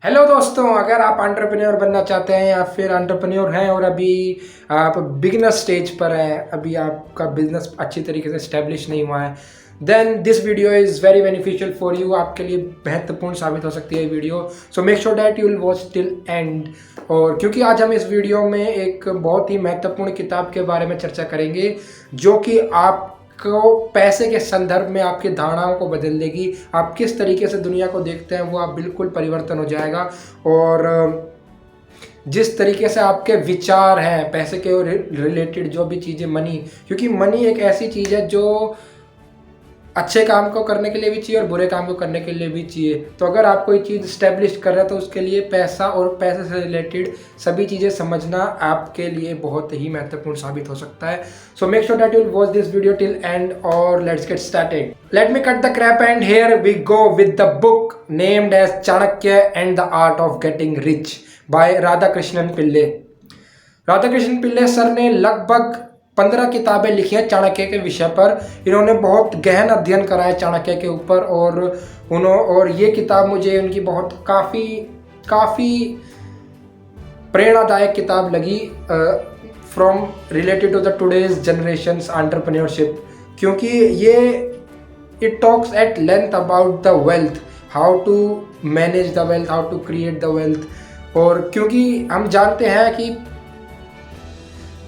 Hello दोस्तों, अगर आप एंटरप्रेन्योर बनना चाहते हैं या फिर एंटरप्रेन्योर हैं और अभी आप बिगिनर स्टेज पर हैं, अभी आपका बिजनेस अच्छी तरीके से स्टेब्लिश नहीं हुआ है, then this video is very beneficial for you. आपके लिए महत्वपूर्ण साबित हो सकती है ये video. So make sure that you will watch till end. और क्योंकि आज हम इस वीडियो में एक बहुत ही महत्वपूर्ण किताब के बारे में चर्चा करेंगे जो कि आप को पैसे के संदर्भ में आपकी धारणाओं को बदल देगी। आप किस तरीके से दुनिया को देखते हैं वो आप बिल्कुल परिवर्तन हो जाएगा। और जिस तरीके से आपके विचार हैं पैसे के रिलेटेड, जो भी चीज़ें मनी, क्योंकि मनी एक ऐसी चीज़ है जो अच्छे काम को करने के लिए भी चाहिए और बुरे काम को करने के लिए भी चाहिए। तो अगर आप कोई चीज़ स्टैब्लिश कर रहे हैं तो उसके लिए पैसा और पैसे से रिलेटेड सभी चीज़ें समझना आपके लिए बहुत ही महत्वपूर्ण साबित हो सकता है। So make sure that you will watch this video till end और let's get started. Let me cut the crap and here we go with the book named as Chanakya and the art of getting rich by Radhakrishnan Pillai. Radhakrishnan Pillai sir ने लगभग 15 किताबें लिखी हैं चाणक्य के विषय पर। इन्होंने बहुत गहन अध्ययन करा है चाणक्य के ऊपर और ये किताब मुझे उनकी बहुत काफ़ी प्रेरणादायक किताब लगी from related to the today's generations entrepreneurship, क्योंकि ये it talks at length about the wealth, how to manage the wealth, how to create the wealth. और क्योंकि हम जानते हैं कि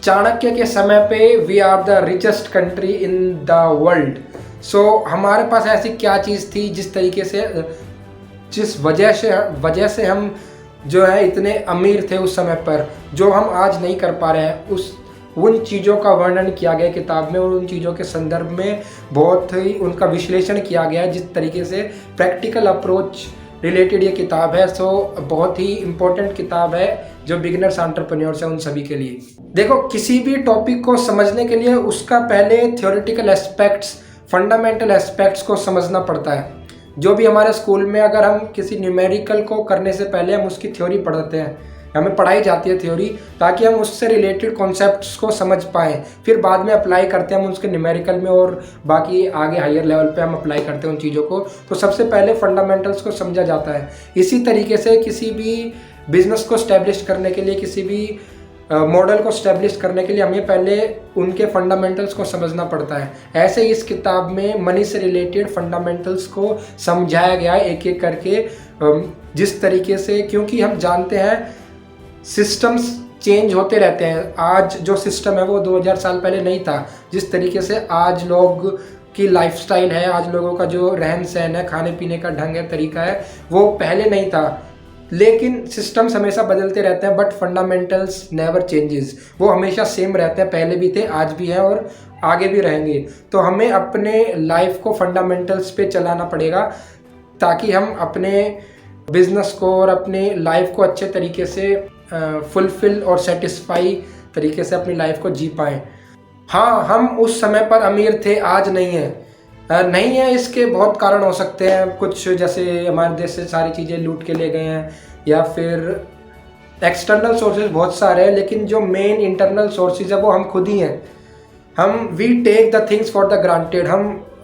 चाणक्य के समय पे we are the richest country in the world. So हमारे पास ऐसी क्या चीज़ थी जिस वजह से हम जो है इतने अमीर थे उस समय पर, जो हम आज नहीं कर पा रहे हैं। उन चीज़ों का वर्णन किया गया किताब में और उन चीज़ों के संदर्भ में बहुत ही उनका विश्लेषण किया गया है, जिस तरीके से प्रैक्टिकल अप्रोच रिलेटेड ये किताब है। सो बहुत ही इम्पोर्टेंट किताब है जो बिगिनर्स एंटरप्रेन्योर्स हैं उन सभी के लिए। देखो, किसी भी टॉपिक को समझने के लिए उसका पहले थ्योरेटिकल एस्पेक्ट्स, फंडामेंटल एस्पेक्ट्स को समझना पड़ता है। जो भी हमारे स्कूल में अगर हम किसी न्यूमेरिकल को करने से पहले हम उसकी थ्योरी पढ़ते हैं, हमें पढ़ाई जाती है थ्योरी, ताकि हम उससे रिलेटेड कॉन्सेप्ट्स को समझ पाएँ। फिर बाद में अप्लाई करते हैं हम उसके न्यूमेरिकल में और बाकी आगे हायर लेवल पे हम अप्लाई करते हैं उन चीज़ों को। तो सबसे पहले फंडामेंटल्स को समझा जाता है। इसी तरीके से किसी भी बिजनेस को स्टैब्लिश करने के लिए, किसी भी मॉडल को स्टैब्लिश करने के लिए हमें पहले उनके फंडामेंटल्स को समझना पड़ता है। ऐसे ही इस किताब में मनी से रिलेटेड फंडामेंटल्स को समझाया गया है एक एक करके, जिस तरीके से, क्योंकि हम जानते हैं सिस्टम्स चेंज होते रहते हैं। आज जो सिस्टम है वो 2000 साल पहले नहीं था। जिस तरीके से आज लोग की लाइफस्टाइल है, आज लोगों का जो रहन सहन है, खाने पीने का ढंग है, तरीका है, वो पहले नहीं था। लेकिन सिस्टम्स हमेशा बदलते रहते हैं, बट फंडामेंटल्स नेवर चेंजेस। वो हमेशा सेम रहते हैं, पहले भी थे, आज भी हैं और आगे भी रहेंगे। तो हमें अपने लाइफ को फंडामेंटल्स पे चलाना पड़ेगा ताकि हम अपने बिजनेस को और अपने लाइफ को अच्छे तरीके से फुलफिल और सेटिस्फाई तरीके से अपनी लाइफ को जी पाएँ। हाँ, हम उस समय पर अमीर थे, आज नहीं है। इसके बहुत कारण हो सकते हैं। कुछ जैसे हमारे देश से सारी चीज़ें लूट के ले गए हैं, या फिर एक्सटर्नल सोर्सेज बहुत सारे हैं, लेकिन जो मेन इंटरनल सोर्सेज है वो हम खुद ही हैं। We take the things for the granted.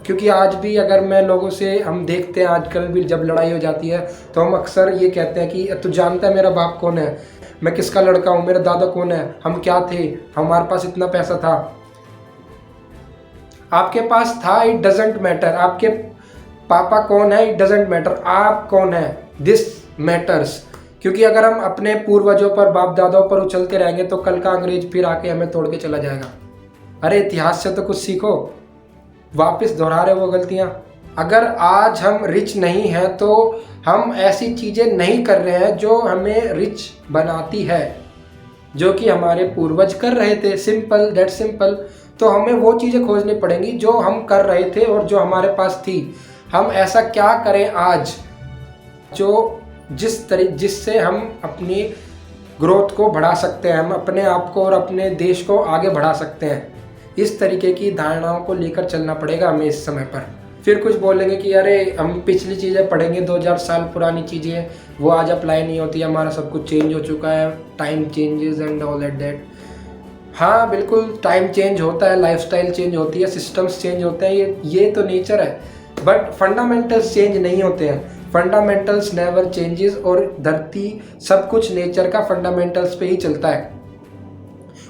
क्योंकि आज भी अगर मैं लोगों से, हम देखते हैं आजकल भी जब लड़ाई हो जाती है तो हम अक्सर ये कहते हैं कि तू जानता है मेरा बाप कौन है, मैं किसका लड़का हूँ, मेरा दादा कौन है, हम क्या थे, हमारे पास इतना पैसा था। आपके पास था, इट डजेंट मैटर। आपके पापा कौन है, इट डजेंट मैटर। आप कौन है, दिस मैटर्स। क्योंकि अगर हम अपने पूर्वजों पर, बाप दादाओं पर उछलते रहेंगे तो कल का अंग्रेज फिर आके हमें तोड़ के चला जाएगा। अरे इतिहास से तो कुछ सीखो, वापस दोहरा रहे वो गलतियाँ। अगर आज हम रिच नहीं हैं तो हम ऐसी चीज़ें नहीं कर रहे हैं जो हमें रिच बनाती है, जो कि हमारे पूर्वज कर रहे थे। Simple, that simple. तो हमें वो चीज़ें खोजनी पड़ेंगी जो हम कर रहे थे और जो हमारे पास थी। हम ऐसा क्या करें आज जो जिससे हम अपनी ग्रोथ को बढ़ा सकते हैं, हम अपने आप को और अपने देश को आगे बढ़ा सकते हैं। इस तरीके की धारणाओं को लेकर चलना पड़ेगा हमें इस समय पर। फिर कुछ बोलेंगे कि अरे हम पिछली चीज़ें पढ़ेंगे, 2000 साल पुरानी चीज़ें, वो आज अप्लाई नहीं होती, हमारा सब कुछ चेंज हो चुका है, time changes and all at that. हाँ बिल्कुल, टाइम चेंज होता है, लाइफस्टाइल चेंज होती है, सिस्टम्स चेंज होते हैं, ये तो नेचर है। बट फंडामेंटल्स चेंज नहीं होते हैं। फंडामेंटल्स नेवर चेंजेस, और धरती सब कुछ नेचर का फंडामेंटल्स पे ही चलता है।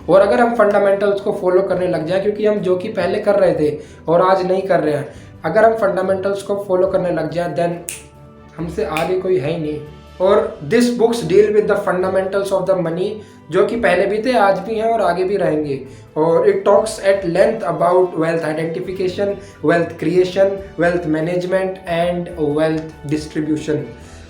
और अगर हम फंडामेंटल्स को फॉलो करने लग जाए, क्योंकि हम जो कि पहले कर रहे थे और आज नहीं कर रहे हैं, अगर हम फंडामेंटल्स को फॉलो करने लग जाए देन हमसे आगे कोई है ही नहीं। और this books deal with the fundamentals of the money, जो कि पहले भी थे, आज भी हैं और आगे भी रहेंगे। और it talks at length about wealth identification, wealth creation, wealth management and wealth distribution.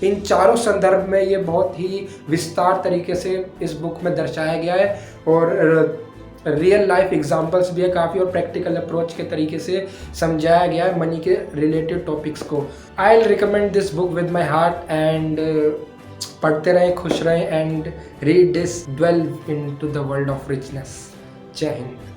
इन चारों संदर्भ में ये बहुत ही विस्तार तरीके से इस बुक में दर्शाया गया है, और रियल लाइफ एग्जांपल्स भी है काफ़ी, और प्रैक्टिकल अप्रोच के तरीके से समझाया गया है मनी के रिलेटेड टॉपिक्स को। I will recommend this book with my heart, and पढ़ते रहें, खुश रहें, and read this, delve in to the world of richness. Jai Hind.